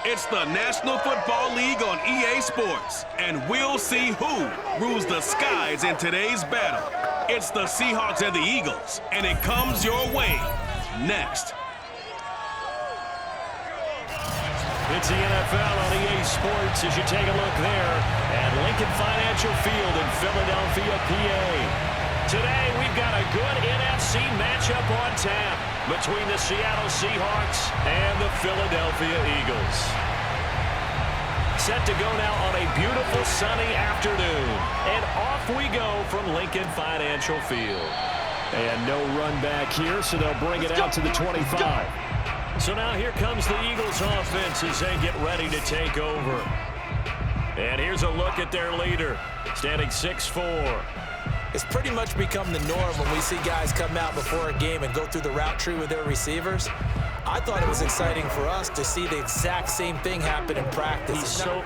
It's the National Football League on EA Sports, and we'll see who rules the skies in today's battle. It's the Seahawks and the Eagles, and it comes your way next. It's the NFL on EA Sports as you take a look there at Lincoln Financial Field in Philadelphia, PA. Today, we've got a good NFC matchup on tap between the Seattle Seahawks and the Philadelphia Eagles. Set to go now on a beautiful sunny afternoon. And off we go from Lincoln Financial Field. And no run back here, so they'll bring it out to the 25. So now here comes the Eagles offense as they get ready to take over. And here's a look at their leader, standing 6'4". It's pretty much become the norm when we see guys come out before a game and go through the route tree with their receivers. I thought it was exciting for us to see the exact same thing happen in practice.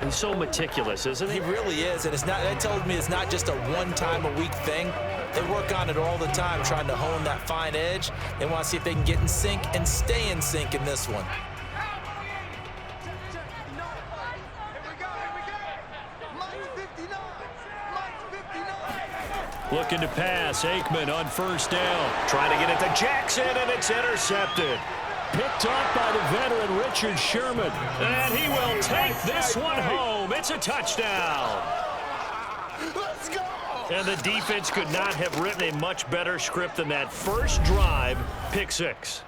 He's so meticulous, isn't he? He really is, and that tells me it's not just a one-time-a-week thing. They work on it all the time, trying to hone that fine edge. They want to see if they can get in sync and stay in sync in this one. Looking to pass, Aikman on first down. Trying to get it to Jackson, and it's intercepted. Picked off by the veteran Richard Sherman. And he will take this one home. It's a touchdown. Let's go! And the defense could not have written a much better script than that first drive, pick six.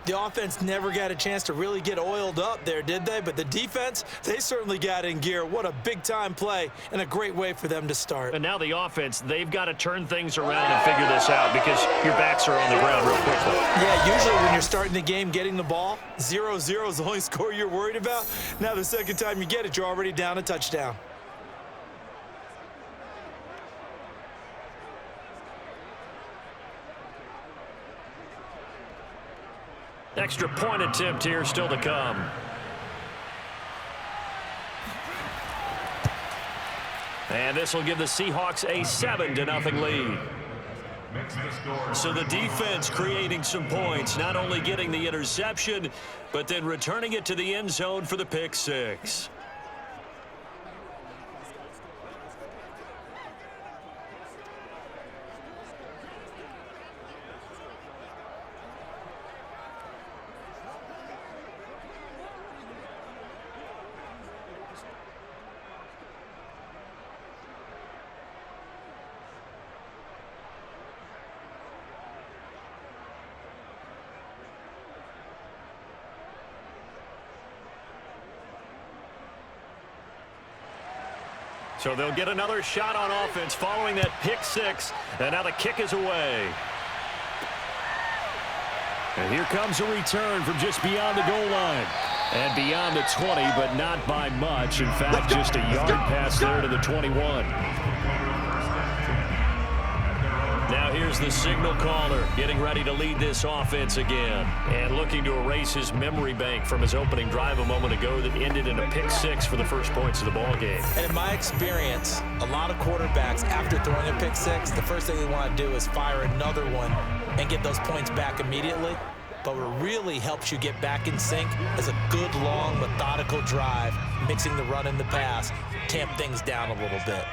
The offense never got a chance to really get oiled up there, did they? But the defense, they certainly got in gear. What a big-time play and a great way for them to start. And now the offense, they've got to turn things around and figure this out because your backs are on the ground real quickly. Yeah, usually when you're starting the game getting the ball, 0-0 is the only score you're worried about. Now the second time you get it, you're already down a touchdown. Extra point attempt here still to come. And this will give the Seahawks a 7-0 lead. So the defense creating some points, not only getting the interception, but then returning it to the end zone for the pick six. So they'll get another shot on offense following that pick six. And now the kick is away. And here comes a return from just beyond the goal line. And beyond the 20, but not by much. In fact, just a yard pass there to the 21. Now here's the signal caller getting ready to lead this offense again. And looking to erase his memory bank from his opening drive a moment ago that ended in a pick six for the first points of the ball game. And in my experience, a lot of quarterbacks, after throwing a pick six, the first thing they want to do is fire another one and get those points back immediately. But what really helps you get back in sync is a good, long, methodical drive, mixing the run and the pass, tamp things down a little bit.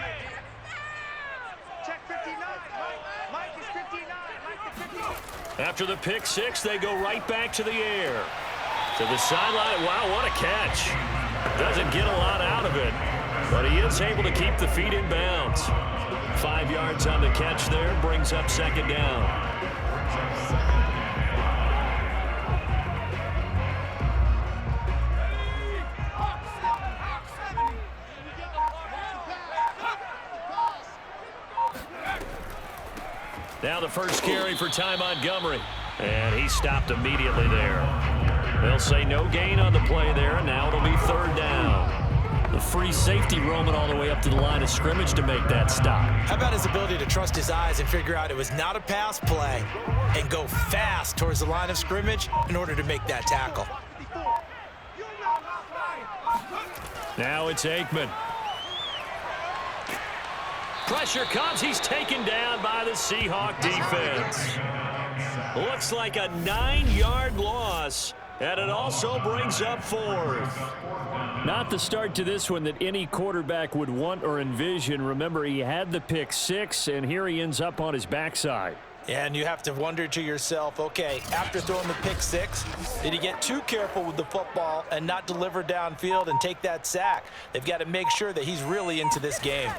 After the pick six, they go right back to the air. To the sideline. Wow, what a catch. Doesn't get a lot out of it, but he is able to keep the feet in bounds. 5 yards on the catch there, brings up second down. Now the first carry for Ty Montgomery. And he stopped immediately there. They'll say no gain on the play there, and now it'll be third down. The free safety roaming all the way up to the line of scrimmage to make that stop. How about his ability to trust his eyes and figure out it was not a pass play and go fast towards the line of scrimmage in order to make that tackle. Now it's Aikman. Pressure comes. He's taken down by the Seahawk defense. Looks like a 9-yard loss And it also brings up 4th. Not the start to this one that any quarterback would want or envision. Remember, he had the pick 6, and here he ends up on his backside. And you have to wonder to yourself, okay, after throwing the pick 6, did he get too careful with the football and not deliver downfield and take that sack? They've got to make sure that he's really into this game.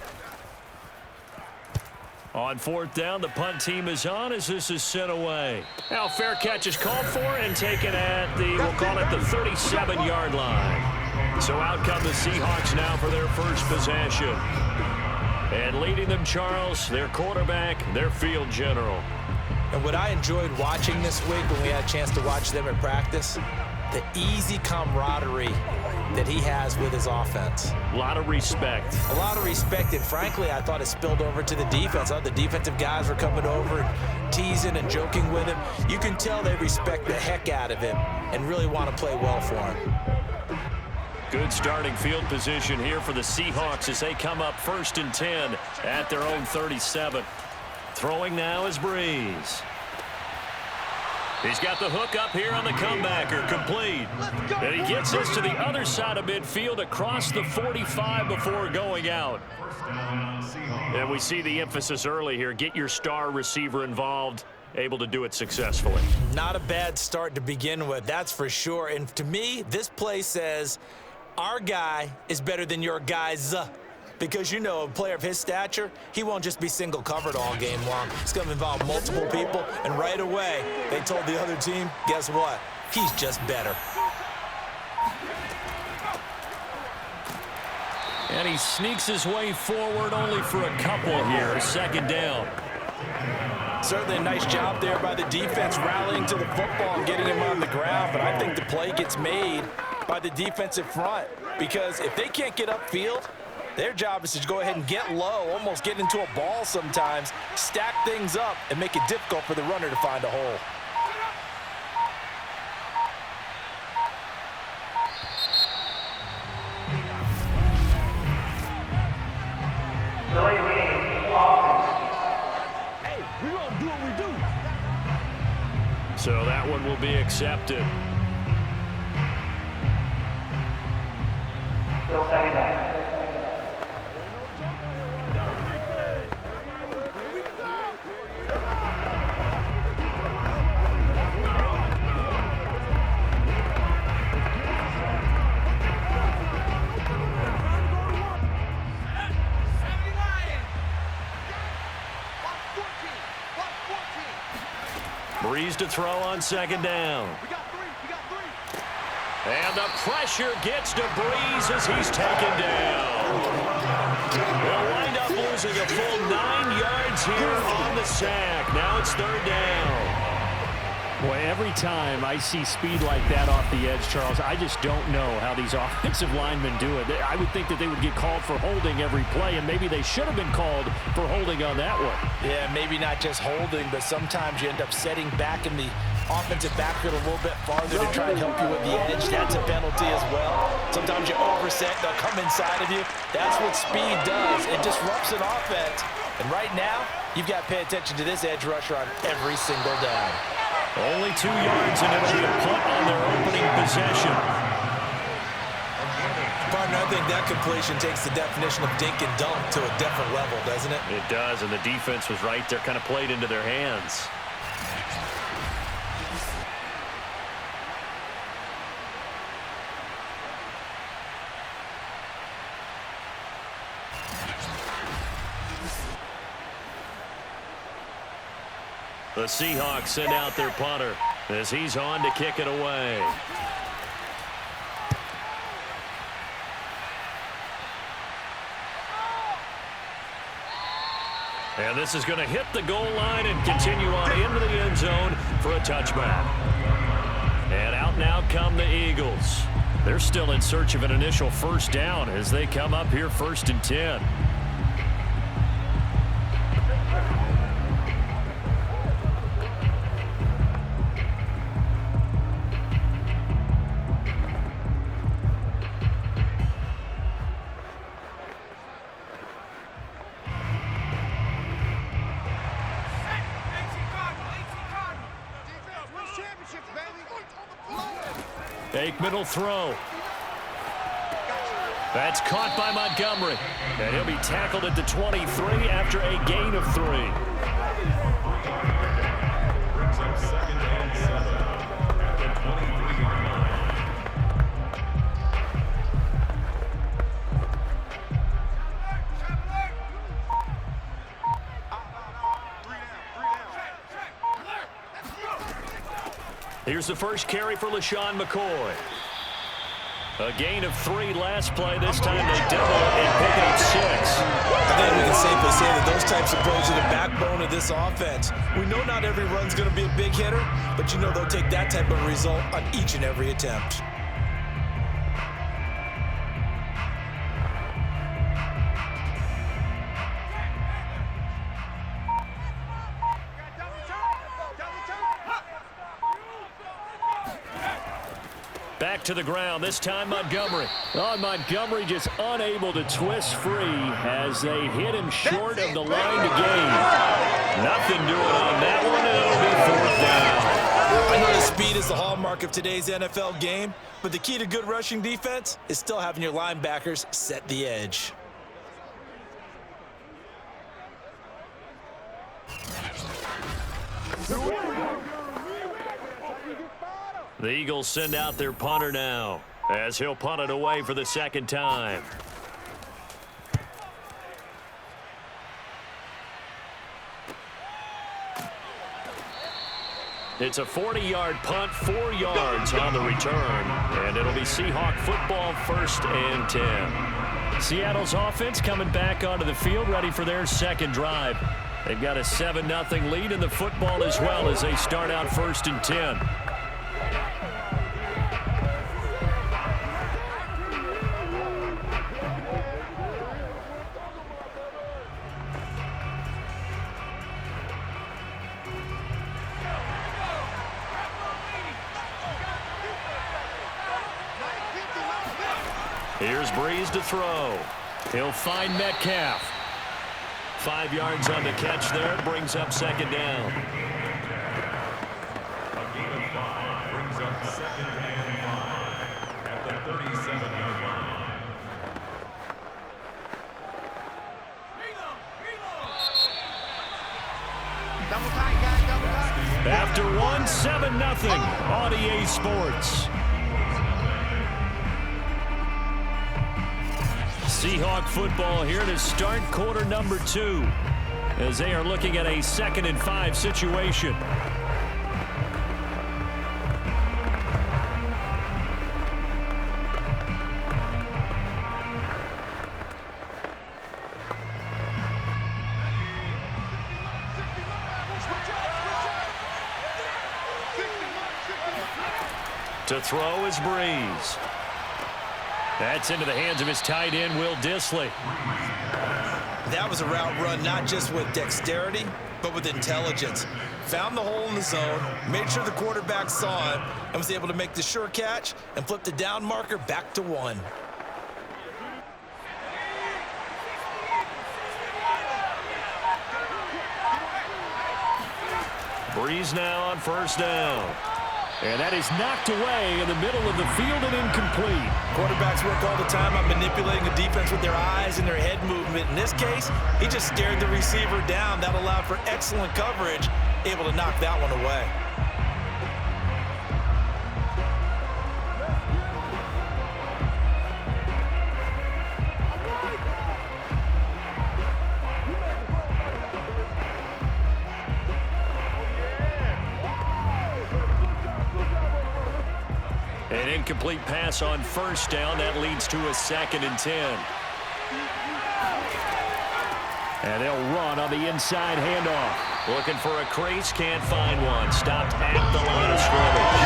On 4th down, the punt team is on as this is sent away. Now fair catch is called for and taken at the, we'll call it the 37-yard line. So out come the Seahawks now for their first possession. And leading them, Charles, their quarterback, their field general. And what I enjoyed watching this week when we had a chance to watch them in practice, the easy camaraderie that he has with his offense. A lot of respect. A lot of respect, and frankly, I thought it spilled over to the defense. I thought the defensive guys were coming over and teasing and joking with him. You can tell they respect the heck out of him and really want to play well for him. Good starting field position here for the Seahawks as they come up 1st and 10 at their own 37. Throwing now is Brees. He's got the hook up here on the comebacker, complete. And he gets this to the other side of midfield across the 45 before going out. And we see the emphasis early here. Get your star receiver involved, able to do it successfully. Not a bad start to begin with, that's for sure. And to me, this play says our guy is better than your guys. Because, you know, a player of his stature, he won't just be single covered all game long. It's going to involve multiple people, and right away, they told the other team, guess what? He's just better. And he sneaks his way forward only for a couple here. 2nd down. Certainly a nice job there by the defense rallying to the football and getting him on the ground, but I think the play gets made by the defensive front because if they can't get upfield, their job is to go ahead and get low, almost get into a ball sometimes, stack things up, and make it difficult for the runner to find a hole. Hey, we're going to do what we do. So that one will be accepted. Still 2nd down. Brees to throw on 2nd down. And the pressure gets to Brees as he's taken down. They'll wind up losing a full 9 yards here on the sack. Now it's 3rd down. Boy, every time I see speed like that off the edge, Charles, I just don't know how these offensive linemen do it. I would think that they would get called for holding every play, and maybe they should have been called for holding on that one. Yeah, maybe not just holding, but sometimes you end up setting back in the offensive backfield a little bit farther to try and help you with the edge. That's a penalty as well. Sometimes you overset, they'll come inside of you. That's what speed does. It disrupts an offense. And right now, you've got to pay attention to this edge rusher on every single down. Only 2 yards, and it'll be a punt on their opening possession. Partner, I think that completion takes the definition of dink and dunk to a different level, doesn't it? It does, and the defense was right there, kind of played into their hands. The Seahawks send out their punter as he's on to kick it away. And this is going to hit the goal line and continue on into the end zone for a touchback. And out now come the Eagles. They're still in search of an initial 1st down as they come up here 1st and 10. Aikman will throw. That's caught by Montgomery. And he'll be tackled at the 23 after a gain of 3. Second and 7 at the 23-yard line. Here's the first carry for McCoy. A gain of 3 last play. This time they double it and pick up 6. I think we can safely say that those types of plays are the backbone of this offense. We know not every run's going to be a big hitter, but you know they'll take that type of result on each and every attempt. Back to the ground, this time Montgomery. Oh, Montgomery just unable to twist free as they hit him short of the line to gain. Nothing doing on that one, and it'll be 4th down. I know that speed is the hallmark of today's NFL game, but the key to good rushing defense is still having your linebackers set the edge. The Eagles send out their punter now as he'll punt it away for the 2nd time. It's a 40-yard punt, 4 yards on the return, and it'll be Seahawk football 1st and 10. Seattle's offense coming back onto the field, ready for their 2nd drive. They've got a 7-0 lead in the football as well as they start out 1st and 10. Here's Brees to throw. He'll find Metcalf. 5 yards on the catch there. Brings up 2nd down. A gain of 5 brings up 2nd and 5 at the 37-yard line. After 1, 7-0 on EA Sports. Seahawk football here to start quarter number 2 as they are looking at a 2nd and 5 situation. To throw is Brees. That's into the hands of his tight end, Will Dissly. That was a route run not just with dexterity, but with intelligence. Found the hole in the zone, made sure the quarterback saw it, and was able to make the sure catch and flip the down marker back to 1. Brees now on 1st down. And that is knocked away in the middle of the field and incomplete. Quarterbacks work all the time on manipulating the defense with their eyes and their head movement. In this case, he just stared the receiver down. That allowed for excellent coverage, able to knock that one away. An incomplete pass on 1st down. That leads to a 2nd and 10. And they'll run on the inside handoff. Looking for a crease, can't find one. Stopped at the line of scrimmage.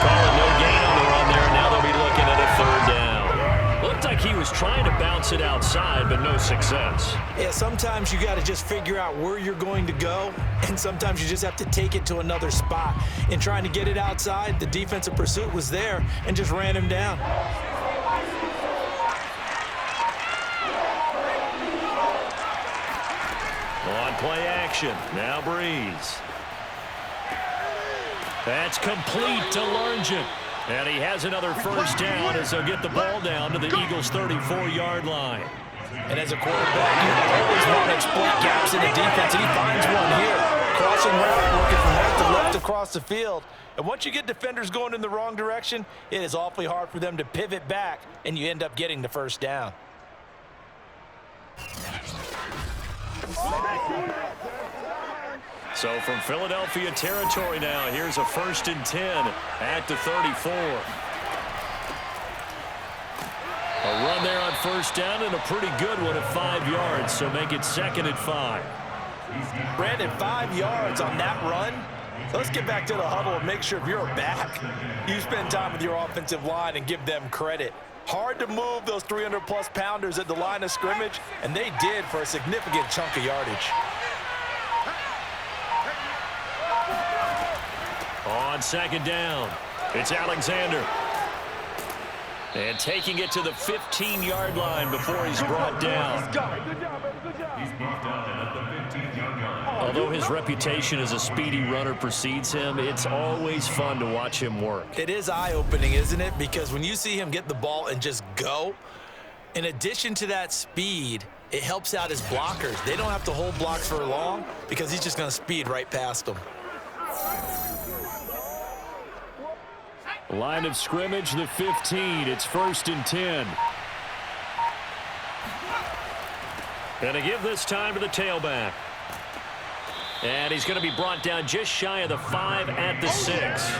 Calling no gain on the run there, and now they'll be looking at a 3rd down. Looked like he was trying to bounce it outside, but no success. Yeah, sometimes you got to just figure out where you're going to go, and sometimes you just have to take it to another spot. In trying to get it outside, the defensive pursuit was there and just ran him down. On play action, now Brees. That's complete to Largent. And he has another first down as they'll get the ball down to the Eagles' 34-yard line. And as a quarterback, you always want to exploit gaps in the defense, and he finds one here. Crossing route, working from right to left across the field. And once you get defenders going in the wrong direction, it is awfully hard for them to pivot back, and you end up getting the first down. So from Philadelphia territory now, here's a 1st and 10 at the 34. A run there on first down and a pretty good one at 5 yards, so make it 2nd and 5. Brandon, 5 yards on that run. So let's get back to the huddle and make sure if you're back, you spend time with your offensive line and give them credit. Hard to move those 300-plus pounders at the line of scrimmage, and they did for a significant chunk of yardage. On 2nd down, it's Alexander. And taking it to the 15-yard line before he's brought down. He's brought down at the 15-yard line. Although his reputation as a speedy runner precedes him, it's always fun to watch him work. It is eye-opening, isn't it? Because when you see him get the ball and just go, in addition to that speed, it helps out his blockers. They don't have to hold blocks for long because he's just going to speed right past them. Line of scrimmage, the 15. It's 1st and 10. Gonna give this time to the tailback. And he's going to be brought down just shy of the 5 at the 6.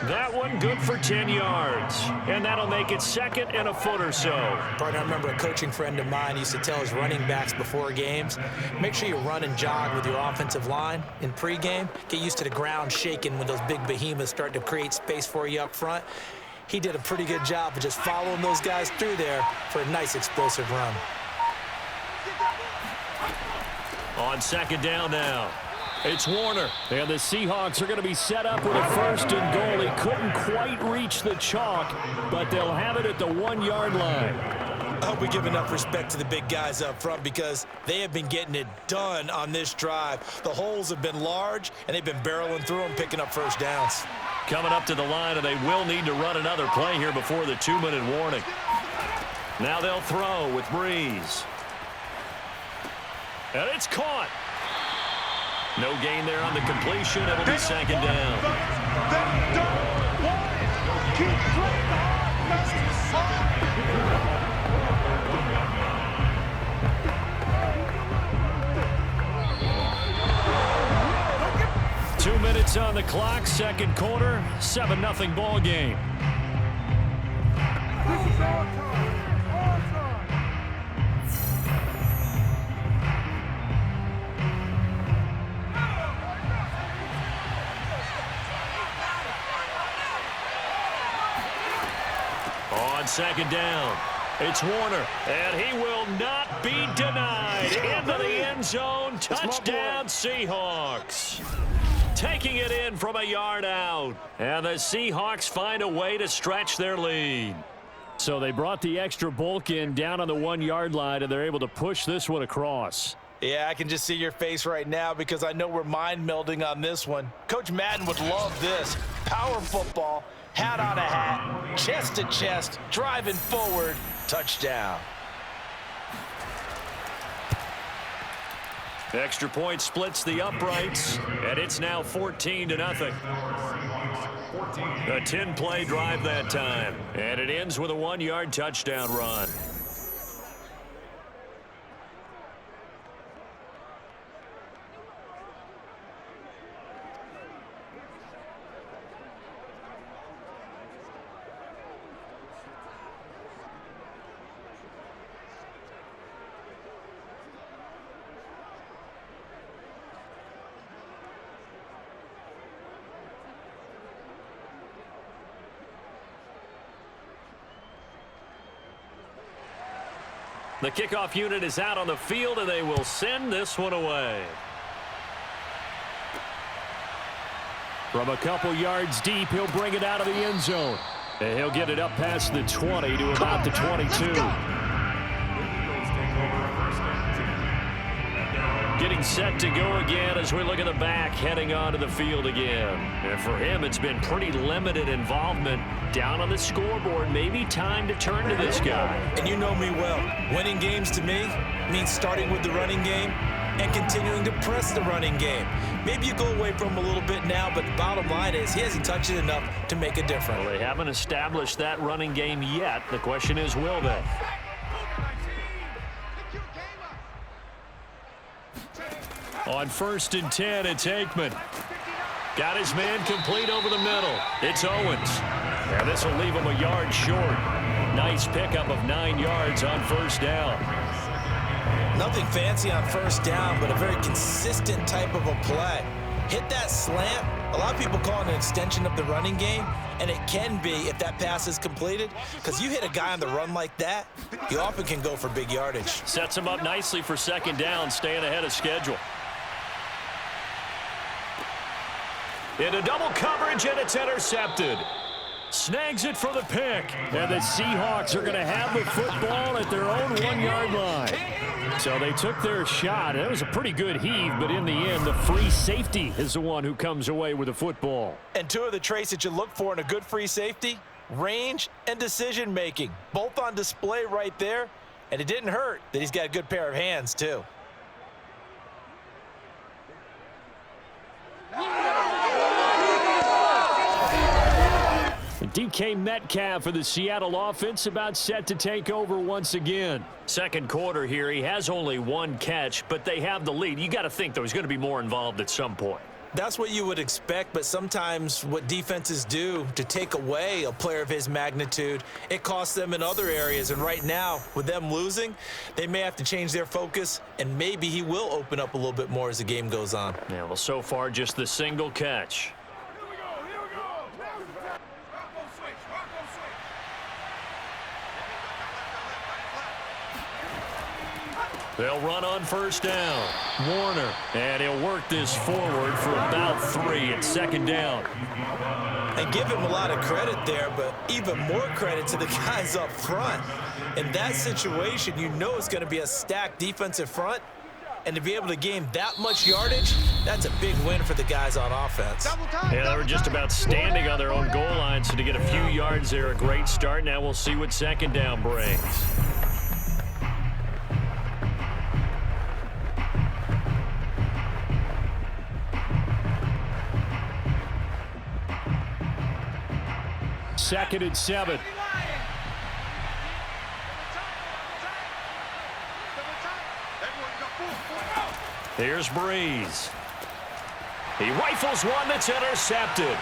That one good for 10 yards. And that'll make it 2nd and a foot or so. Partner, I remember a coaching friend of mine used to tell his running backs before games, make sure you run and jog with your offensive line in pregame. Get used to the ground shaking when those big behemoths start to create space for you up front. He did a pretty good job of just following those guys through there for a nice explosive run. On 2nd down now, it's Warner. And the Seahawks are going to be set up with a 1st and goal. He couldn't quite reach the chalk, but they'll have it at the 1-yard line. I hope we give enough respect to the big guys up front because they have been getting it done on this drive. The holes have been large, and they've been barreling through them, picking up first downs. Coming up to the line, and they will need to run another play here before the 2-minute warning. Now they'll throw with Brees. And it's caught. No gain there on the completion. It'll be 2nd down. 2 minutes on the clock, 2nd quarter, 7-0 ball game. This is our time. Our time. On 2nd down, it's Warner, and he will not be denied. Into the end zone, touchdown Seahawks. Taking it in from a yard out, and the Seahawks find a way to stretch their lead. So they brought the extra bulk in down on the 1-yard line, and they're able to push this one across. Yeah, I can just see your face right now because I know we're mind melding on this one. Coach Madden would love this. Power football, hat on a hat, chest to chest, driving forward, touchdown. Extra point splits the uprights, and it's now 14-0. A 10-play drive that time, and it ends with a 1-yard touchdown run. The kickoff unit is out on the field, and they will send this one away. From a couple yards deep, he'll bring it out of the end zone. And he'll get it up past the 20 to about the 22. Getting set to go again as we look at the back heading onto the field again. And for him, it's been pretty limited involvement down on the scoreboard. Maybe time to turn to this guy. And you know me well. Winning games to me means starting with the running game and continuing to press the running game. Maybe you go away from him a little bit now, but the bottom line is he hasn't touched it enough to make a difference. Well, they haven't established that running game yet. The question is, will they? On 1st and 10, it's Aikman. Got his man complete over the middle. It's Owens. And this will leave him a yard short. Nice pickup of 9 yards on 1st down. Nothing fancy on 1st down, but a very consistent type of a play. Hit that slant. A lot of people call it an extension of the running game, and it can be if that pass is completed, because you hit a guy on the run like that, you often can go for big yardage. Sets him up nicely for 2nd down, staying ahead of schedule. Into double coverage, and it's intercepted. Snags it for the pick. And the Seahawks are going to have the football at their own 1-yard line. So they took their shot. It was a pretty good heave, but in the end, the free safety is the one who comes away with the football. And 2 of the traits that you look for in a good free safety, range and decision-making. Both on display right there, and it didn't hurt that he's got a good pair of hands, too. DK Metcalf for the Seattle offense about set to take over once again. 2nd quarter here, he has only 1 catch, but they have the lead. You got to think, though, he's going to be more involved at some point. That's what you would expect, but sometimes what defenses do to take away a player of his magnitude, it costs them in other areas. And right now, with them losing, they may have to change their focus, and maybe he will open up a little bit more as the game goes on. Yeah, well, so far, just the single catch. They'll run on 1st down. Warner. And he'll work this forward for about 3 at 2nd down. And give him a lot of credit there, but even more credit to the guys up front. In that situation, you know it's going to be a stacked defensive front. And to be able to gain that much yardage, that's a big win for the guys on offense. Yeah, they were just about standing on their own goal line, so to get a few yards there, a great start. Now we'll see what 2nd down brings. Second and 7. Here's Brees. He rifles one that's intercepted.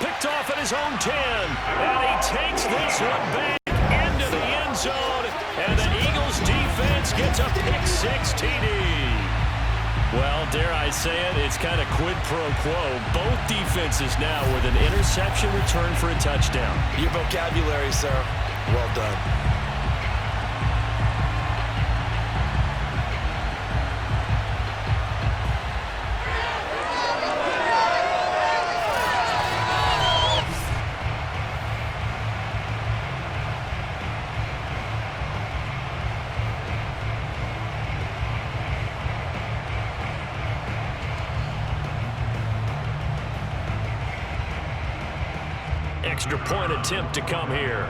Picked off at his own 10. And he takes this one back into the end zone. And the Eagles defense gets a pick-6 TD. Well, dare I say it, it's kind of quid pro quo. Both defenses now with an interception return for a touchdown. Your vocabulary, sir. Well done. Extra point attempt to come here.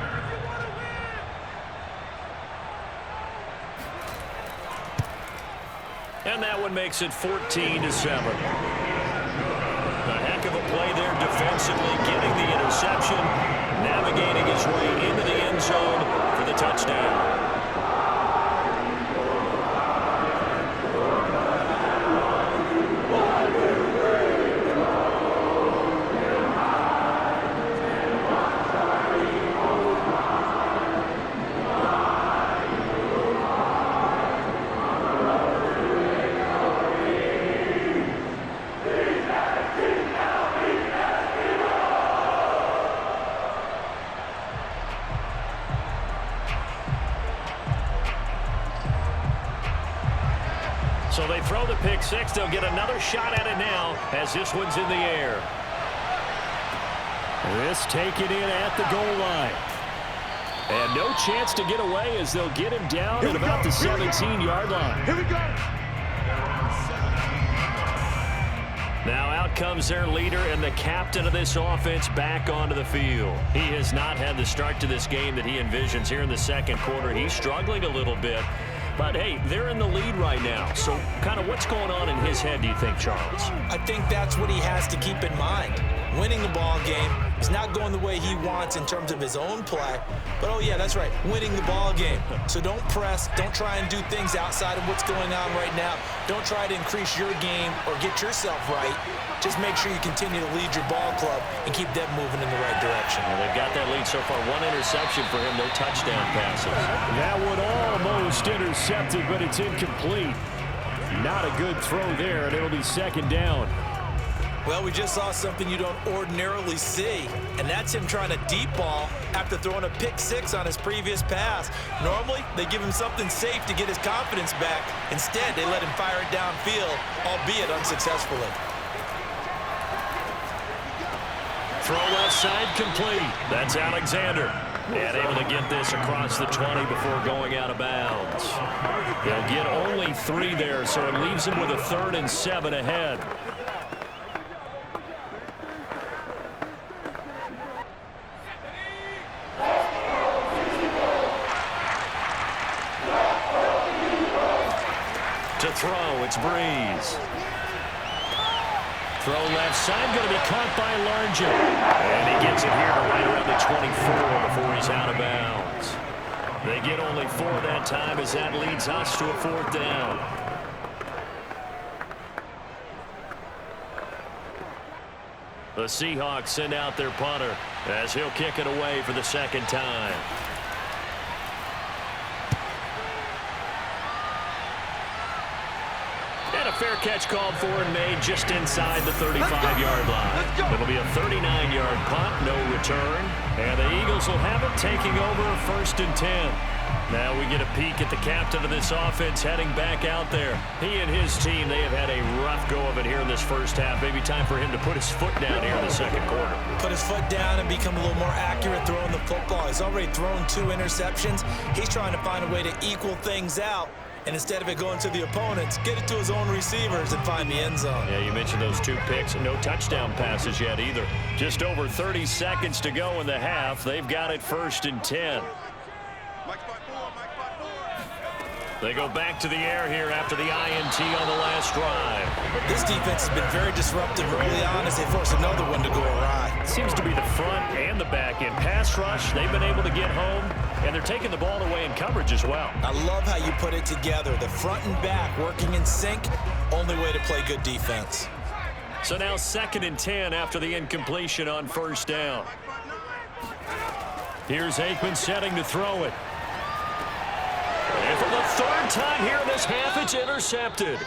And that one makes it 14-7. A heck of a play there defensively, getting the interception, navigating his way into the end zone for the touchdown. So they throw the pick-6. They'll get another shot at it now as this one's in the air. This taken in at the goal line. And no chance to get away as they'll get him down at about the 17-yard line. Here we go. Out comes their leader and the captain of this offense back onto the field. He has not had the start to this game that he envisions here in the second quarter. He's struggling a little bit. But, hey, they're in the lead right now. So kind of what's going on in his head, do you think, Charles? I think that's what he has to keep in mind. Winning the ball game is not going the way he wants in terms of his own play. But, oh, yeah, that's right, winning the ball game. So don't press. Don't try and do things outside of what's going on right now. Don't try to increase your game or get yourself right. Just make sure you continue to lead your ball club and keep them moving in the right direction. Well, they've got that lead so far. One interception for him, no touchdown passes. That one almost intercepted, but it's incomplete. Not a good throw there, and it'll be second down. Well, we just saw something you don't ordinarily see, and that's him trying to deep ball after throwing a pick six on his previous pass. Normally, they give him something safe to get his confidence back. Instead, they let him fire it downfield, albeit unsuccessfully. Throw left side complete. That's Alexander. And able to get this across the 20 before going out of bounds. They'll get only 3 there, so it leaves them with a 3rd and 7 ahead. To throw, it's Brees. Throw left side, going to be caught by Largent. And he gets it here to right around the 24 before he's out of bounds. They get only 4 that time as that leads us to a 4th down. The Seahawks send out their punter as he'll kick it away for the 2nd time. And a fair catch called for and made just inside the 35-yard line. It'll be a 39-yard punt, no return. And the Eagles will have it taking over 1st and 10. Now we get a peek at the captain of this offense heading back out there. He and his team, they have had a rough go of it here in this first half. Maybe time for him to put his foot down here in the second quarter. Put his foot down and become a little more accurate throwing the football. He's already thrown 2 interceptions. He's trying to find a way to equal things out. And instead of it going to the opponents, get it to his own receivers and find the end zone. Yeah, you mentioned those 2 picks. No touchdown passes yet either. Just over 30 seconds to go in the half. They've got it 1st and 10. They go back to the air here after the INT on the last drive. This defense has been very disruptive early on as they force another one to go awry. Seems to be the front and the back end. Pass rush, they've been able to get home, and they're taking the ball away in coverage as well. I love how you put it together. The front and back working in sync, only way to play good defense. So now 2nd and 10 after the incompletion on 1st down. Here's Aikman setting to throw it. And for the 3rd time here in this half, it's intercepted.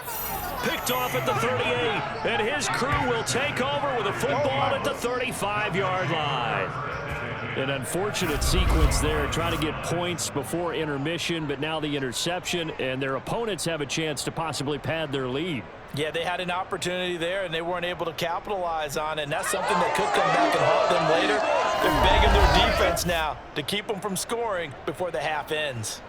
Picked off at the 38, and his crew will take over with a football at the 35-yard line. An unfortunate sequence there, trying to get points before intermission, but now the interception, and their opponents have a chance to possibly pad their lead. Yeah, they had an opportunity there, and they weren't able to capitalize on it, and that's something that could come back and haunt them later. They're begging their defense now to keep them from scoring before the half ends.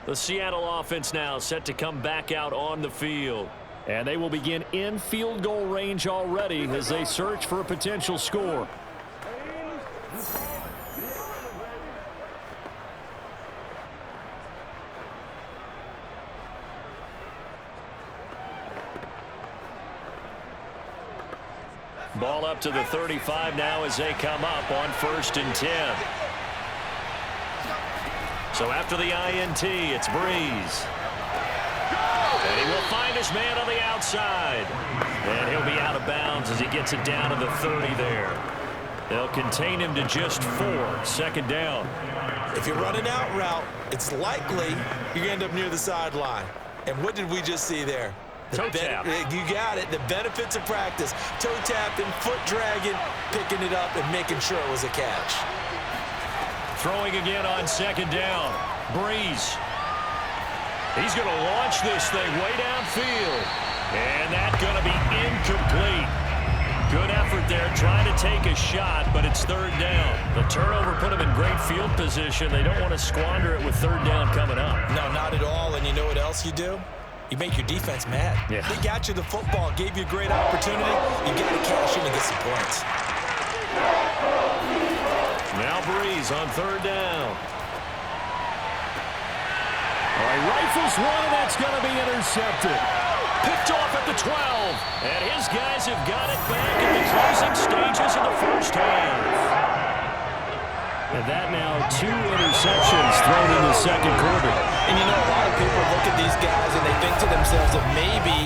The Seattle offense now set to come back out on the field. And they will begin in field goal range already as they search for a potential score. Ball up to the 35 now as they come up on 1st and 10. So after the INT, it's Brees. And he will find his man on the outside. And he'll be out of bounds as he gets it down to the 30 there. They'll contain him to just 4. 2nd down. If you run an out route, it's likely you're going to end up near the sideline. And what did we just see there? Toe tap. You got it. The benefits of practice. Toe tapping, foot dragging, picking it up, and making sure it was a catch. Throwing again on 2nd down. Brees. He's going to launch this thing way downfield. And that's going to be incomplete. Good effort there, trying to take a shot, but it's 3rd down. The turnover put him in great field position. They don't want to squander it with 3rd down coming up. No, not at all. And you know what else you do? you make your defense mad. Yeah. They got you the football, gave you a great opportunity. You got to cash in and get some points. Now Brees on third down. All right, rifles one, and that's going to be intercepted. Picked off at the 12. And his guys have got it back in the closing stages of the first half. And that now 2 interceptions thrown in the second quarter. And you know, a lot of people look at these guys and they think to themselves that maybe,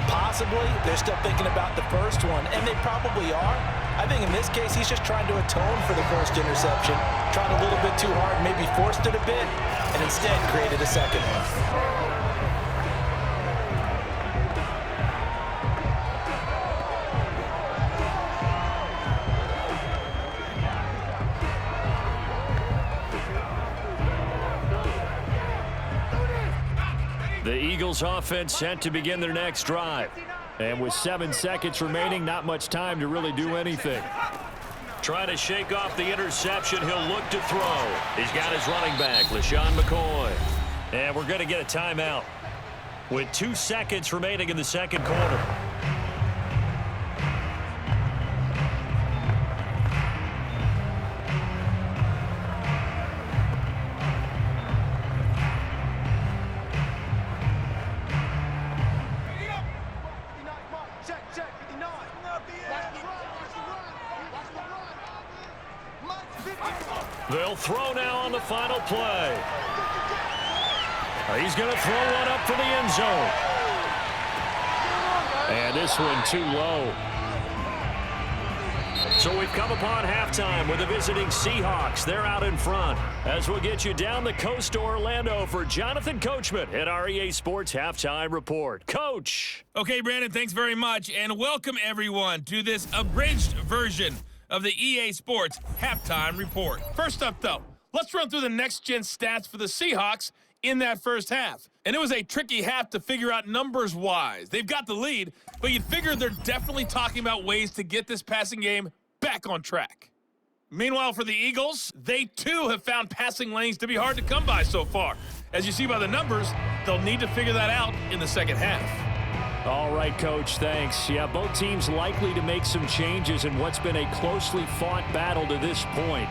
possibly, they're still thinking about the first one. And they probably are. I think in this case, he's just trying to atone for the first interception. Tried a little bit too hard, maybe forced it a bit, and instead created a second one. The Eagles offense set to begin their next drive. And with 7 seconds remaining, not much time to really do anything. Trying to shake off the interception, he'll look to throw. He's got his running back, McCoy. And we're going to get a timeout with 2 seconds remaining in the second quarter. They'll throw now on the final play. He's going to throw one up for the end zone. And this one too low. So we've come upon halftime with the visiting Seahawks. They're out in front. As we'll get you down the coast to Orlando for Jonathan Coachman at our EA Sports Halftime Report. Coach. Okay, Brandon, thanks very much. And welcome, everyone, to this abridged version of the EA Sports Halftime Report. First up, though, let's run through the next-gen stats for the Seahawks in that first half. And it was a tricky half to figure out numbers-wise. They've got the lead, but you'd figure they're definitely talking about ways to get this passing game back on track. Meanwhile, for the Eagles, they too have found passing lanes to be hard to come by so far. As you see by the numbers, they'll need to figure that out in the second half. All right, Coach, thanks. Yeah, both teams likely to make some changes in what's been a closely fought battle to this point.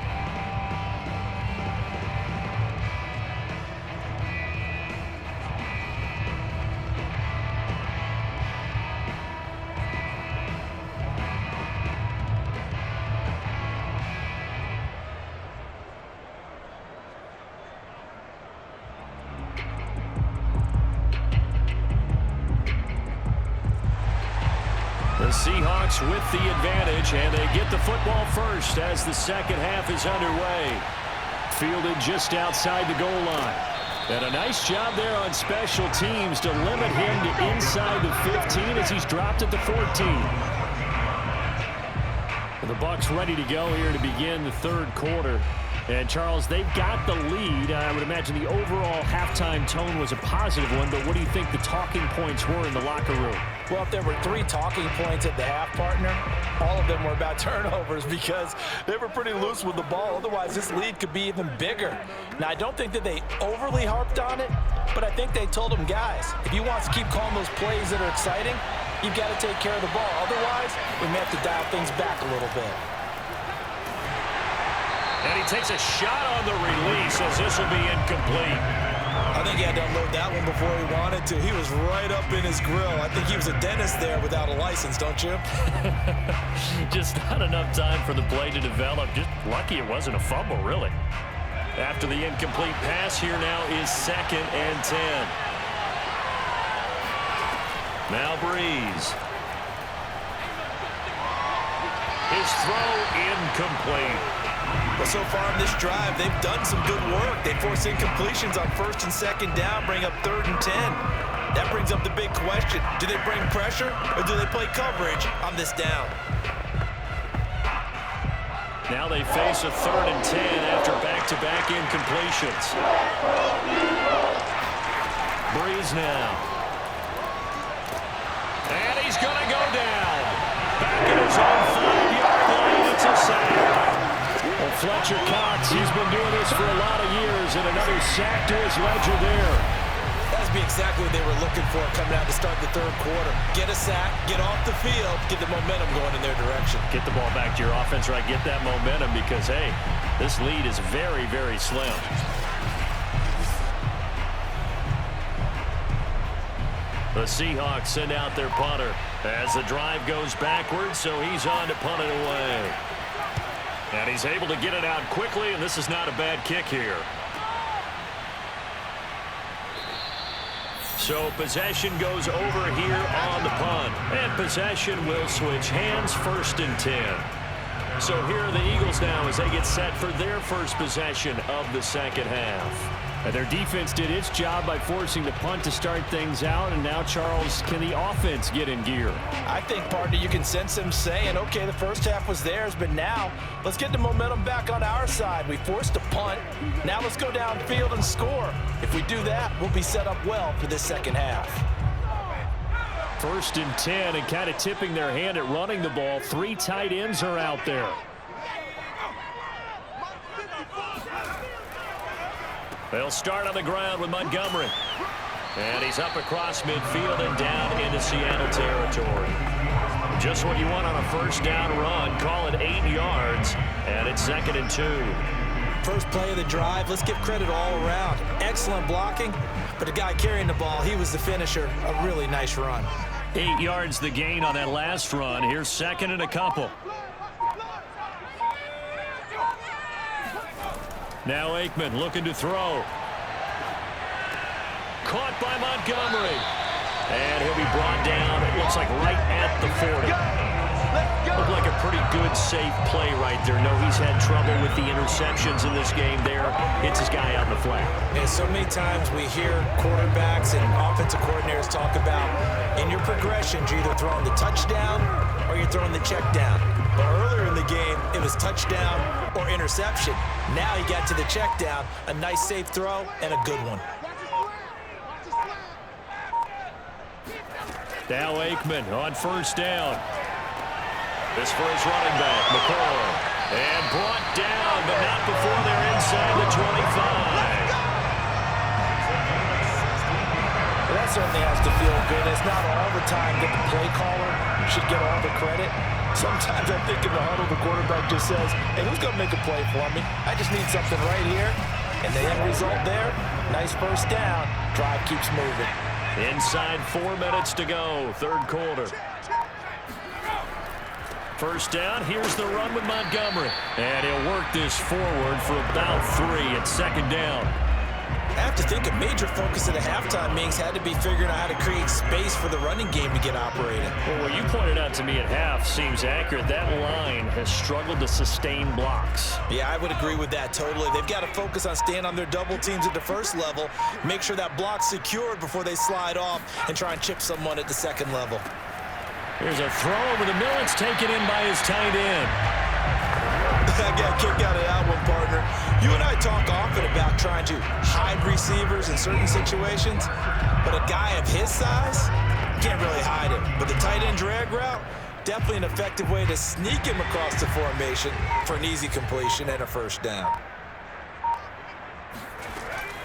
The Seahawks with the advantage, and they get the football first as the second half is underway. Fielded just outside the goal line. And a nice job there on special teams to limit him to inside the 15 as he's dropped at the 14. The Bucs ready to go here to begin the third quarter. And, Charles, they've got the lead. I would imagine the overall halftime tone was a positive one, but what do you think the talking points were in the locker room? Well, if there were 3 talking points at the half, partner, all of them were about turnovers because they were pretty loose with the ball. Otherwise, this lead could be even bigger. Now, I don't think that they overly harped on it, but I think they told them, guys, if you want to keep calling those plays that are exciting, you've got to take care of the ball. Otherwise, we may have to dial things back a little bit. And he takes a shot on the release as this will be incomplete. I think he had to unload that one before he wanted to. He was right up in his grill. I think he was a dentist there without a license, don't you? Just not enough time for the play to develop. Just lucky it wasn't a fumble, really. After the incomplete pass, here now is 2nd and 10. Now Brees. His throw incomplete. Well, so far in this drive, they've done some good work. They force incompletions on 1st and 2nd down, bring up 3rd and 10. That brings up the big question. Do they bring pressure or do they play coverage on this down? Now they face a 3rd and 10 after back-to-back incompletions. Brees now. And he's going to go down. Back at his own 5-yard line. It's a sack. Well, Fletcher Cox, he's been doing this for a lot of years, and another sack to his ledger there. That's be exactly what they were looking for coming out to start the third quarter. Get a sack, get off the field, get the momentum going in their direction. Get the ball back to your offense, right? Get that momentum because, hey, this lead is very, very slim. The Seahawks send out their punter as the drive goes backwards, so he's on to punt it away. And he's able to get it out quickly, and this is not a bad kick here. So possession goes over here on the punt. And possession will switch hands, 1st and 10. So here are the Eagles now as they get set for their first possession of the second half. And their defense did its job by forcing the punt to start things out. And now, Charles, can the offense get in gear? I think, partner, you can sense them saying, okay, the first half was theirs, but now let's get the momentum back on our side. We forced a punt. Now let's go downfield and score. If we do that, we'll be set up well for this second half. 1st and 10, and kind of tipping their hand at running the ball. 3 tight ends are out there. They'll start on the ground with Montgomery. And he's up across midfield and down into Seattle territory. Just what you want on a first down run. Call it 8 yards, and it's 2nd and 2. First play of the drive, let's give credit all around. Excellent blocking, but the guy carrying the ball, he was the finisher. A really nice run. 8 yards the gain on that last run. Here's 2nd and a couple. Now Aikman looking to throw. Caught by Montgomery. And he'll be brought down, it looks like right at the 40. Looked like a pretty good, safe play right there. No, he's had trouble with the interceptions in this game there. Hits his guy on the flat. And so many times we hear quarterbacks and offensive coordinators talk about in your progressions, you're either throwing the touchdown or you're throwing the check down. But earlier in the game, it was touchdown or interception. Now he got to the check down, a nice safe throw, and a good one. Now Aikman on first down. This for his running back, McCoy. And brought down, but not before they're inside the 25. Well, that certainly has to feel good. It's not all the time that the play caller should get all the credit. Sometimes I think in the huddle, the quarterback just says, hey, who's going to make a play for me? I just need something right here. And the end result there, nice first down. Drive keeps moving. Inside 4 minutes to go, 3rd quarter. First down, here's the run with Montgomery. And he'll work this forward for about 3 at 2nd down. I have to think a major focus of the halftime meetings had to be figuring out how to create space for the running game to get operating. Well, what you pointed out to me at half seems accurate. That line has struggled to sustain blocks. Yeah, I would agree with that totally. They've got to focus on staying on their double teams at the first level, make sure that block's secured before they slide off and try and chip someone at the second level. Here's a throw over the middle. It's taken in by his tight end. I got a kick out of that one, partner. You and I talk often about trying to hide receivers in certain situations, but a guy of his size, you can't really hide him. But the tight end drag route, definitely an effective way to sneak him across the formation for an easy completion and a first down.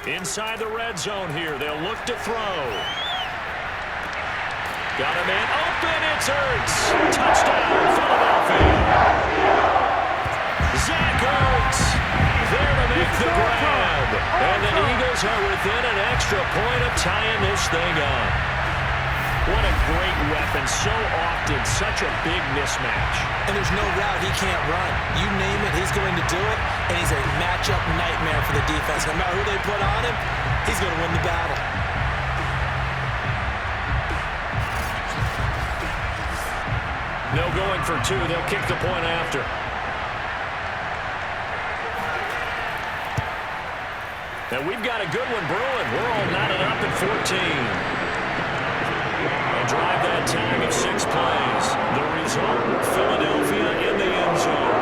Inside the red zone here, they'll look to throw. Got a man open, it's Ertz. Touchdown, Philadelphia. Zach Ertz there to make the grab. And the Eagles are within an extra point of tying this thing up. What a great weapon. So often, such a big mismatch. And there's no route he can't run. You name it, he's going to do it. And he's a matchup nightmare for the defense. No matter who they put on him, he's going to win the battle. No going for 2. They'll kick the point after. And we've got a good one brewing. We're all knotted up at 14. A drive that time of 6 plays. The result, Philadelphia in the end zone.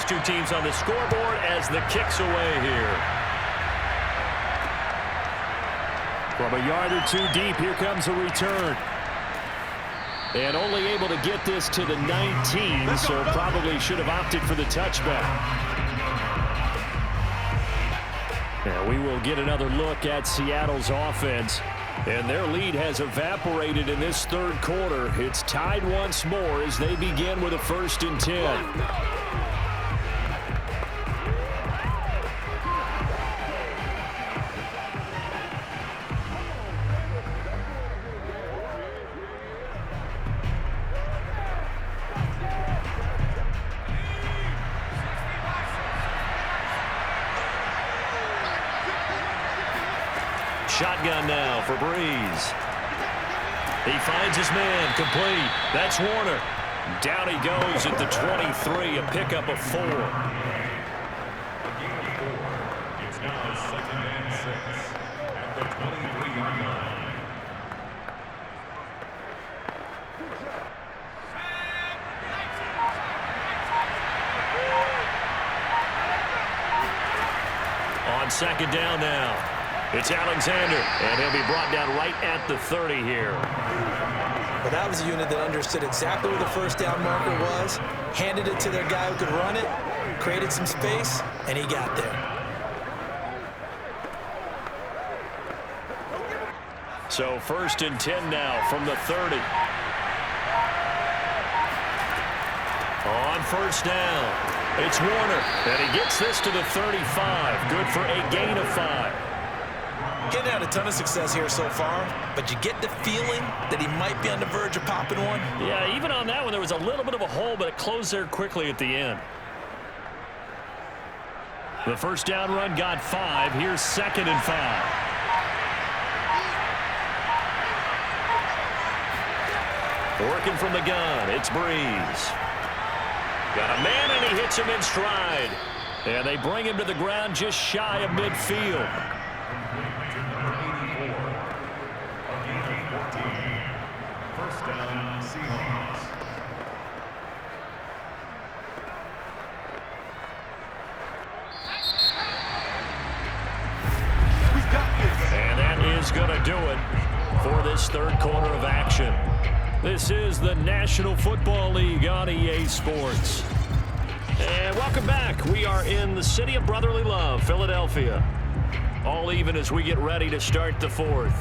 these two teams on the scoreboard as the kick's away here. From a yard or two deep, here comes a return. And only able to get this to the 19, so probably should have opted for the touchback. Now we will get another look at Seattle's offense. And their lead has evaporated in this third quarter. It's tied once more as they begin with a 1st and 10. Shotgun now for Brees. He finds his man, complete. That's Warner. Down he goes at the 23, a pickup of 4. It's now 2nd and 6 at the 23-yard line. On 2nd down now. It's Alexander, and he'll be brought down right at the 30 here. Well, that was a unit that understood exactly where the 1st down marker was, handed it to their guy who could run it, created some space, and he got there. So 1st and 10 now from the 30. On 1st down, it's Warner, and he gets this to the 35. Good for a gain of 5. Getting had a ton of success here so far, but you get the feeling that he might be on the verge of popping one. Yeah, even on that one, there was a little bit of a hole, but it closed there quickly at the end. The 1st down run got 5. Here's 2nd and 5. Working from the gun, it's Brees. Got a man, and he hits him in stride. And they bring him to the ground just shy of midfield. Seahawks. And that is going to do it for this third quarter of action. This is the National Football League on EA Sports. And welcome back. We are in the city of brotherly love, Philadelphia. All even as we get ready to start the 4th.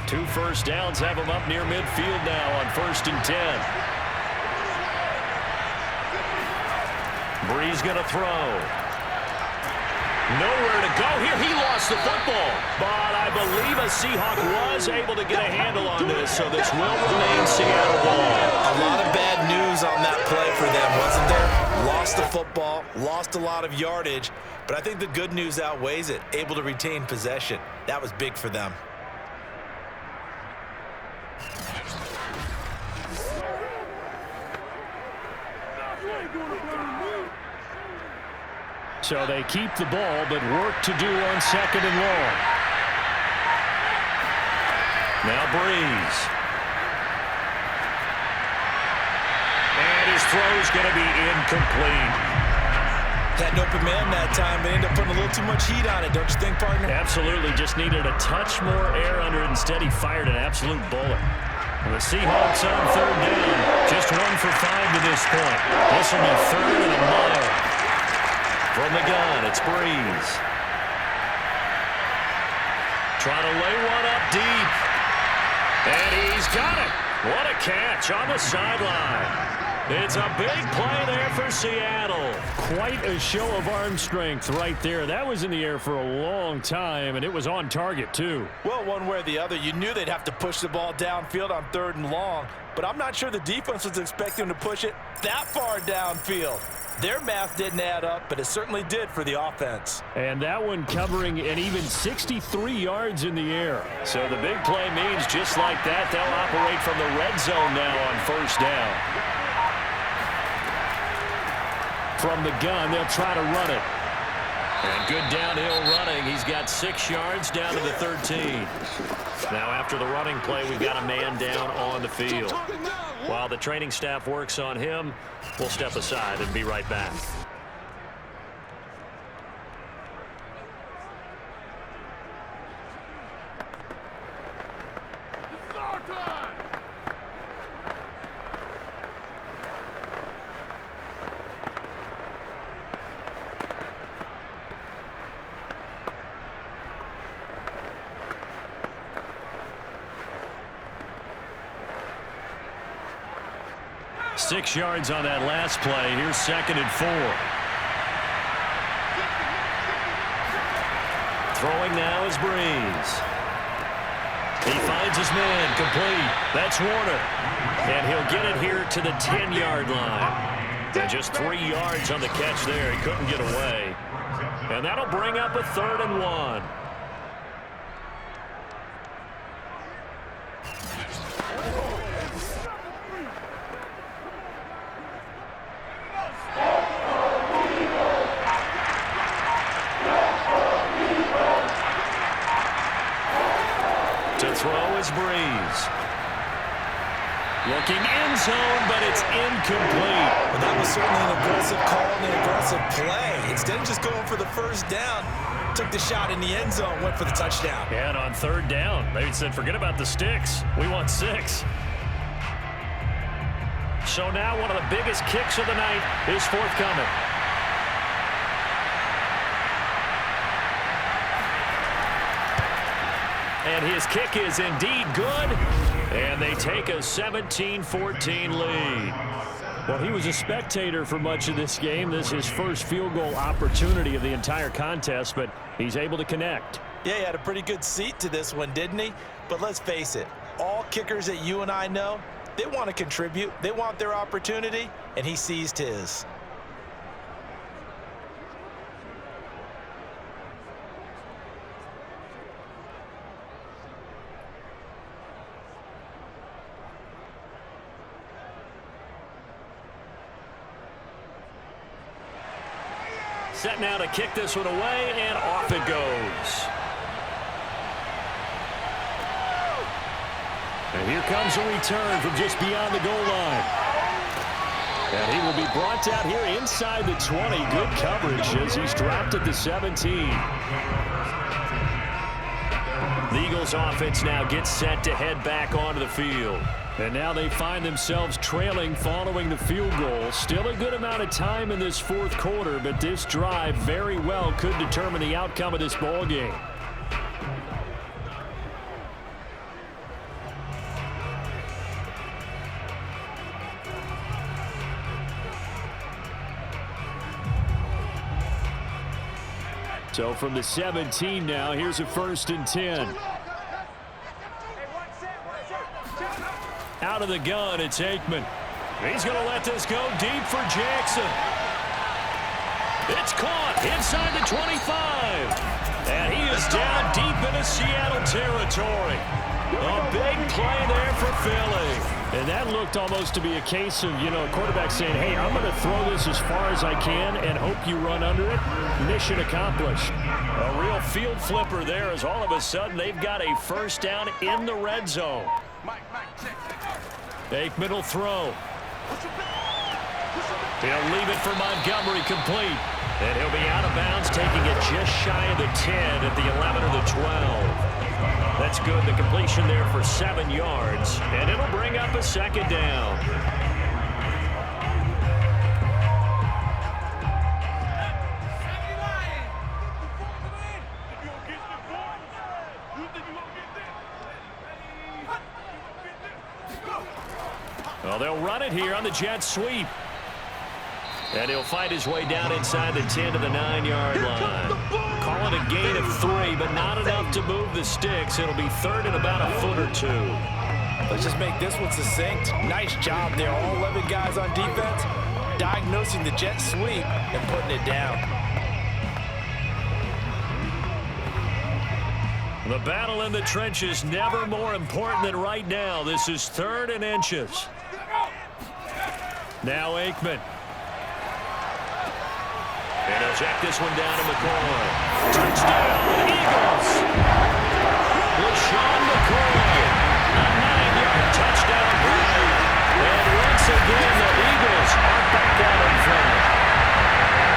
Two 1st downs have them up near midfield now on 1st and 10. Brees going to throw. Nowhere to go here. He lost the football. But I believe a Seahawk was able to get a handle on this, so this will remain Seattle ball. A lot of bad news on that play for them, wasn't there? Lost the football, lost a lot of yardage, but I think the good news outweighs it. Able to retain possession. That was big for them. So they keep the ball, but work to do on 2nd and long. Now Brees. And his throw's going to be incomplete. Had an open man that time, but ended up putting a little too much heat on it, don't you think, partner? Absolutely. Just needed a touch more air under it. Instead, he fired an absolute bullet. And the Seahawks on 3rd down. Just 1 for 5 to this point. This will be 3rd and a mile. From the gun, it's Brees. Trying to lay one up deep. And he's got it. What a catch on the sideline. It's a big play there for Seattle. Quite a show of arm strength right there. That was in the air for a long time, and it was on target, too. Well, one way or the other, you knew they'd have to push the ball downfield on 3rd and long, but I'm not sure the defense was expecting to push it that far downfield. Their math didn't add up, but it certainly did for the offense. And that one covering an even 63 yards in the air. So the big play means just like that, they'll operate from the red zone now on 1st down. From the gun, they'll try to run it. And good downhill running. He's got 6 yards down to the 13. Now after the running play, we've got a man down on the field. While the training staff works on him, we'll step aside and be right back. Six yards on that last play. Here's 2nd and 4. Throwing now is Brees. He finds his man complete. That's Warner. And he'll get it here to the 10-yard line. And just 3 yards on the catch there. He couldn't get away. And that'll bring up a 3rd and 1. Throw is Brees. Looking end zone, but it's incomplete. Well, that was certainly an aggressive call and an aggressive play. Instead of just going for the first down, took the shot in the end zone, went for the touchdown. Yeah, and on 3rd down, they said, forget about the sticks. We want 6. So now one of the biggest kicks of the night is forthcoming. And his kick is indeed good. And they take a 17-14 lead. Well, he was a spectator for much of this game. This is his first field goal opportunity of the entire contest, but he's able to connect. Yeah, he had a pretty good seat to this one, didn't he? But let's face it, all kickers that you and I know, they want to contribute. They want their opportunity, and he seized his. Set now to kick this one away, and off it goes. And here comes a return from just beyond the goal line. And he will be brought down here inside the 20. Good coverage as he's dropped at the 17. The Eagles offense now gets set to head back onto the field. And now they find themselves trailing following the field goal. Still a good amount of time in this 4th quarter, but this drive very well could determine the outcome of this ball game. So from the 17 now, here's a 1st and 10. Out of the gun, it's Aikman. He's going to let this go deep for Jackson. It's caught inside the 25. And he is down deep into Seattle territory. A big play there for Philly. And that looked almost to be a case of, a quarterback saying, hey, I'm going to throw this as far as I can and hope you run under it. Mission accomplished. A real field flipper there as all of a sudden they've got a 1st down in the red zone. Aikman will throw. He'll leave it for Montgomery complete. And he'll be out of bounds, taking it just shy of the 10 at the 11 or the 12. That's good. The completion there for 7 yards. And it'll bring up a 2nd down. Well, they'll run it here on the jet sweep. And he'll fight his way down inside the 10 to the 9-yard line. Call it a gain of 3, but not enough to move the sticks. It'll be 3rd and about a foot or 2. Let's just make this one succinct. Nice job there. All 11 guys on defense diagnosing the jet sweep and putting it down. The battle in the trenches never more important than right now. This is 3rd and inches. And he'll check this one down to McCoy. Touchdown, Eagles! LaShawn McCoy, a 9-yard touchdown play. And once again, the Eagles are back out in front.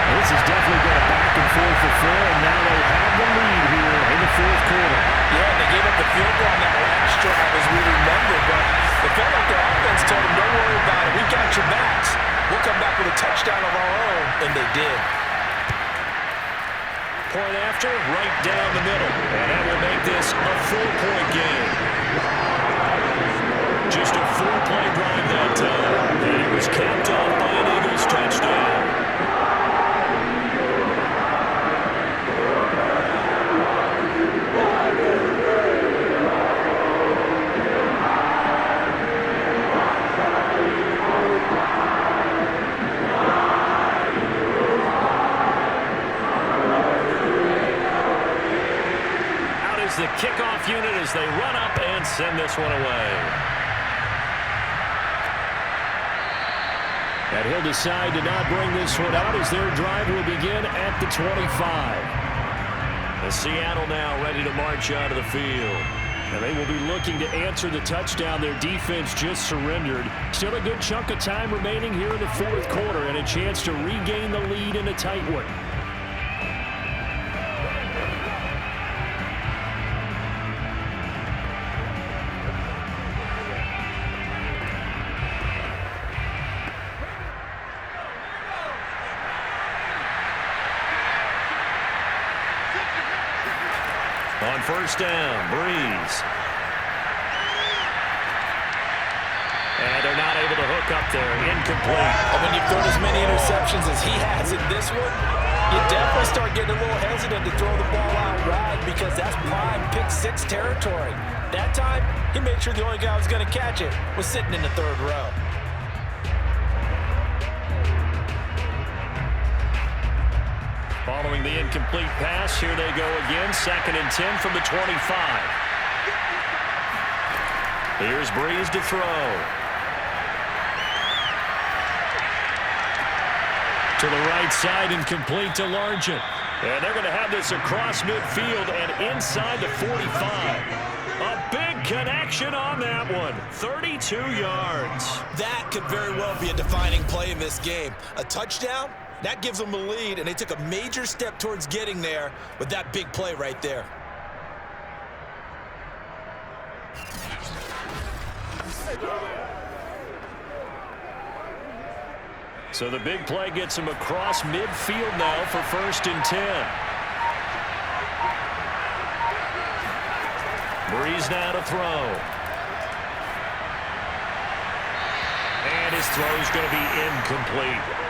This has definitely been a back-and-forth affair, and now they have the lead here in the fourth quarter. Yeah, they gave up the field goal on that last drive, as we remember, but it felt like their offense told them, don't worry about it, we got your backs. We'll come back with a touchdown of our own, and they did. Point after, right down the middle. And that will make this a 4-point game. Just a 4-play drive that time. And it was capped off by an Eagles touchdown. The kickoff unit as they run up and send this one away. And he'll decide to not bring this one out as their drive will begin at the 25. And Seattle now ready to march out of the field. And they will be looking to answer the touchdown their defense just surrendered. Still a good chunk of time remaining here in the fourth quarter and a chance to regain the lead in a tight one. On first down, Brees. And they're not able to hook up there. Incomplete. And when you've thrown as many interceptions as he has in this one, you definitely start getting a little hesitant to throw the ball out wide because that's prime pick-6 territory. That time, he made sure the only guy who was going to catch it was sitting in the third row. Following the incomplete pass, here they go again. 2nd and 10 from the 25. Here's Brees to throw. To the right side and complete to Largent. And they're going to have this across midfield and inside the 45. A big connection on that one. 32 yards. That could very well be a defining play in this game. A touchdown, that gives them a lead, and they took a major step towards getting there with that big play right there. So the big play gets him across midfield now for 1st and 10. Brees now to throw. And his throw's going to be incomplete.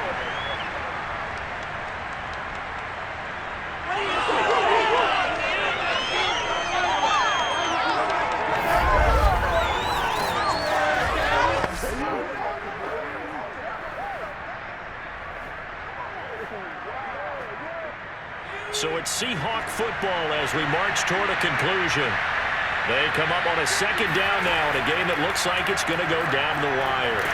So it's Seahawk football as we march toward a conclusion. They come up on a 2nd down now in a game that looks like it's going to go down the wire.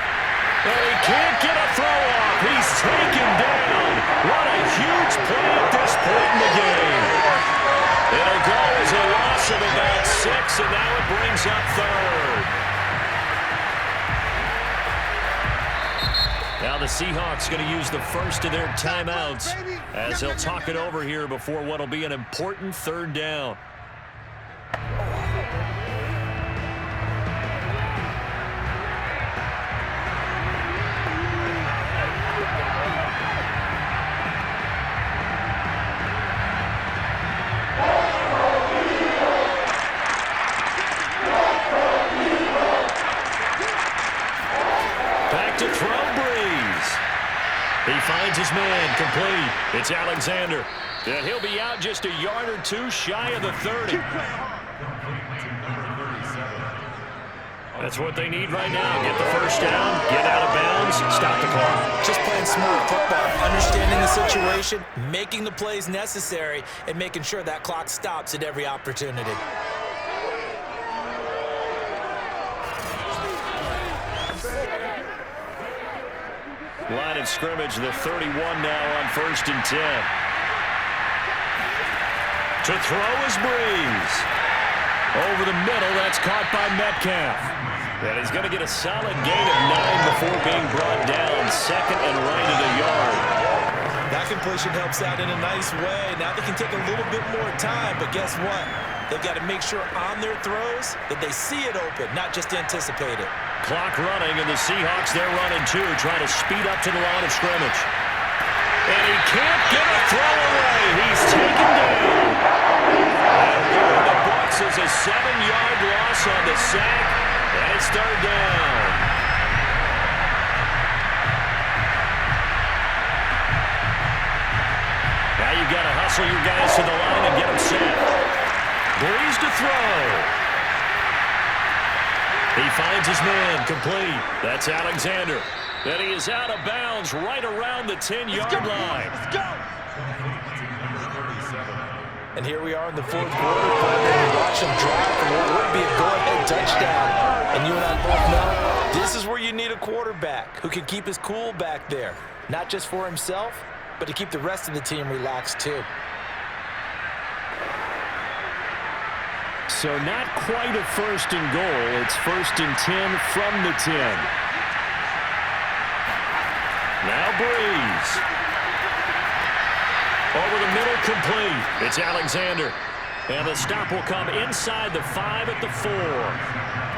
And he can't get a throw off. He's taken down. What a huge play at this point in the game. It'll go as a loss of about 6, and now it brings up 3rd. Now the Seahawks going to use the first of their timeouts as they'll talk it over here before what will be an important 3rd down. Back to throw, Brees. He finds his man, complete. It's Alexander. And he'll be out just a yard or 2 shy of the 30. That's what they need right now. Get the first down, get out of bounds, stop the clock. Just playing smart football, understanding the situation, making the plays necessary, and making sure that clock stops at every opportunity. Line of scrimmage, the 31 now on 1st and 10. To throw is Brees. Over the middle, that's caught by Metcalf. And he's going to get a solid gain of 9 before being brought down. 2nd and right at a yard. That completion helps out in a nice way. Now they can take a little bit more time, but guess what? They've got to make sure on their throws that they see it open, not just anticipate it. Clock running, and the Seahawks, they're running too, trying to speed up to the line of scrimmage. And he can't get a throw away. He's taken down. And the books is a 7-yard loss on the sack, and it's 3rd down. Now you've got to hustle your guys to the line and get them set. Brees to throw. He finds his man, complete. That's Alexander. And he is out of bounds right around the 10-yard line. Let's go. And here we are in the 4th quarter. Watch him drive for what would be a go-ahead touchdown. And you and I both know this is where you need a quarterback who can keep his cool back there. Not just for himself, but to keep the rest of the team relaxed too. So not quite a 1st and goal. It's 1st and 10 from the 10. Now Brees. Over the middle, complete. It's Alexander. And the stop will come inside the 5 at the 4.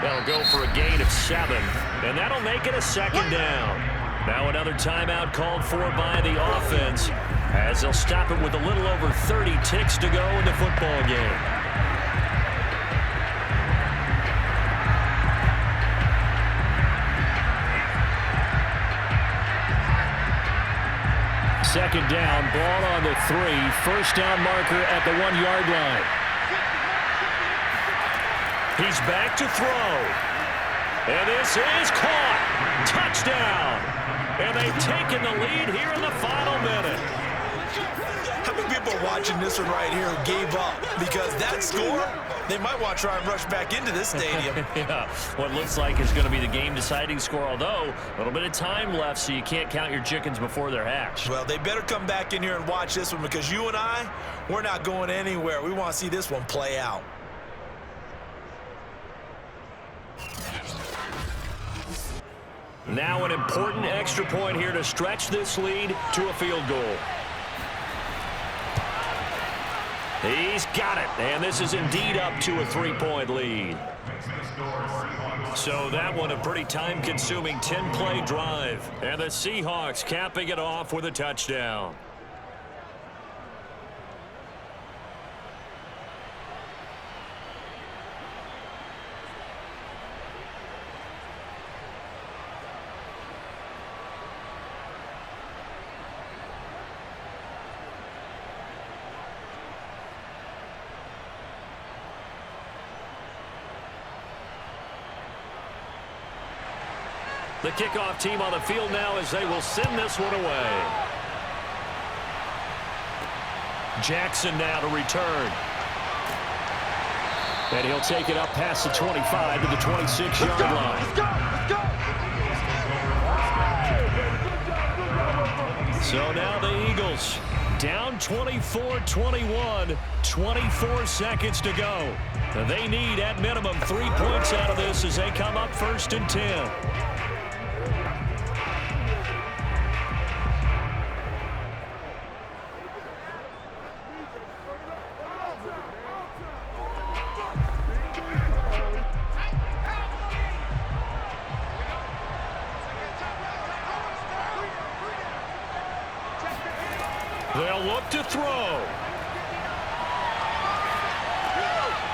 They'll go for a gain of 7. And that'll make it a 2nd down. Now another timeout called for by the offense, as they'll stop it with a little over 30 ticks to go in the football game. Second down, ball on the 3. 1st down marker at the 1-yard line. He's back to throw. And this is caught. Touchdown. And they've taken the lead here in the final minute. How many people are watching this one right here who gave up? Because that score, they might want to try and rush back into this stadium. Yeah, what looks like is going to be the game-deciding score, although a little bit of time left, so you can't count your chickens before they're hatched. Well, they better come back in here and watch this one, because you and I, we're not going anywhere. We want to see this one play out. Now an important extra point here to stretch this lead to a field goal. He's got it, and this is indeed up to a 3-point lead. So that one a pretty time-consuming 10-play drive, and the Seahawks capping it off with a touchdown. The kickoff team on the field now as they will send this one away. Jackson now to return. And he'll take it up past the 25 to the 26-yard line. Let's go. So now the Eagles down 24-21, 24 seconds to go. They need at minimum 3 points out of this as they come up 1st and 10. They'll look to throw.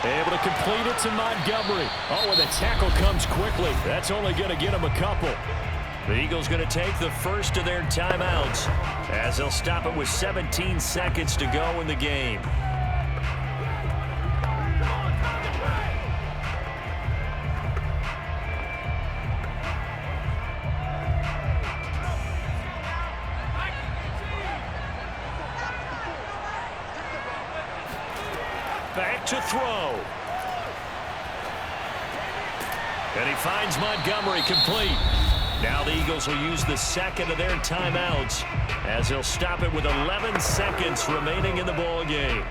Able to complete it to Montgomery. Oh, and the tackle comes quickly. That's only going to get him a couple. The Eagles going to take the first of their timeouts as they'll stop it with 17 seconds to go in the game. Back to throw. And he finds Montgomery complete. Now the Eagles will use the second of their timeouts as they'll stop it with 11 seconds remaining in the ball game.